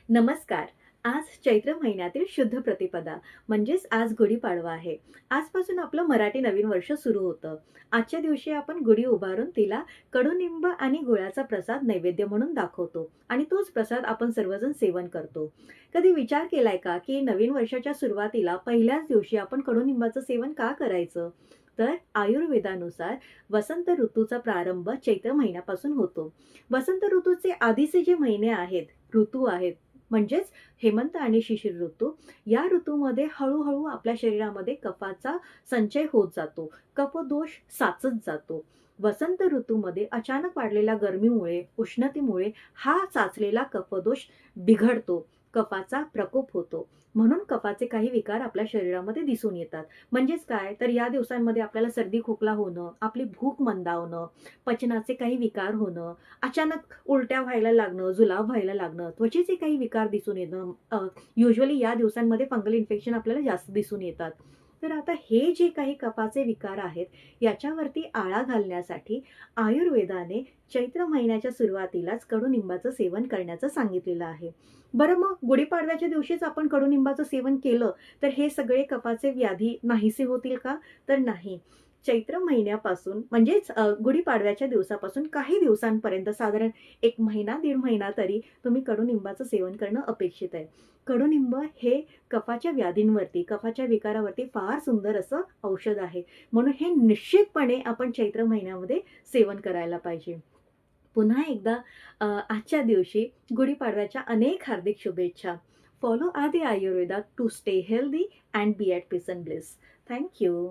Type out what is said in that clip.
नमस्कार. आज चैत्र महिन्यातील शुद्ध प्रतिपदा म्हणजेच आज गुढीपाडवा आहे. आजपासून आपलं मराठी नवीन वर्ष सुरू होतं. आजच्या दिवशी आपण गुढी उभारून तिला कडुनिंब आणि गुळाचा प्रसाद नैवेद्य म्हणून दाखवतो आणि तोच प्रसाद आपण सर्वजण सेवन करतो. कधी विचार केलाय का, की नवीन वर्षाच्या सुरुवातीला पहिल्याच दिवशी आपण कडुनिंबाचं सेवन का करायचं? तर आयुर्वेदानुसार वसंत ऋतूचा प्रारंभ चैत्र महिन्यापासून होतो. वसंत ऋतूचे आधीचे जे महिने आहेत, ऋतू आहेत, म्हणजेच हेमंत आणि शिशिर ऋतू. या ऋतूमध्ये हळूहळू आपल्या शरीरामध्ये कफाचा संचय होत जातो. कफदोष साचत जातो. वसंत ऋतूमध्ये अचानक वाढलेल्या गरमीमुळे, उष्णतेमुळे हा साचलेला कफदोष बिघडतो. कफाचा प्रकोप होतो. म्हणून कफाचे काही विकार आपल्या शरीरामध्ये दिसून येतात. म्हणजेच काय? तर या दिवसांमध्ये आपल्याला सर्दी खोकला होणं, आपली भूक मंदावणं, पचनाचे काही विकार होणं, अचानक उलट्या व्हायला लागणं, जुलाब व्हायला लागणं, त्वचेचे काही विकार दिसून येणं, युजुअली या दिवसांमध्ये फंगल इन्फेक्शन आपल्याला जास्त दिसून येतात. तर आता हे जे काही कफाचे विकार आहेत, याच्यावरती आळा घालण्यासाठी आयुर्वेदाने चैत्र महिन्याच्या सुरुवातीलाच कडुनिंबाचं सेवन करण्याचं सांगितलेलं आहे. बरं मग गुढीपाडव्याच्या दिवशीच आपण कडुनिंबाचं सेवन केलं, तर हे सगळे कफाचे व्याधी नाहीसे होतील का? तर नाही. चैत्र महिन्यापासून म्हणजेच गुढीपाडव्याच्या दिवसापासून काही दिवसांपर्यंत साधारण 1 महिना, दीड महिना तरी तुम्ही कडुनिंबाचं सेवन करणं अपेक्षित आहे. कडुनिंब हे कफाच्या व्याधींवरती, कफाच्या विकारावरती फार सुंदर असं औषध आहे. म्हणून हे निश्चितपणे आपण चैत्र महिन्यामध्ये सेवन करायला पाहिजे. पुन्हा एकदा आजच्या दिवशी गुढीपाडव्याच्या अनेक हार्दिक शुभेच्छा. Follow Aadi Ayurveda to stay healthy and be at peace and bliss. Thank you.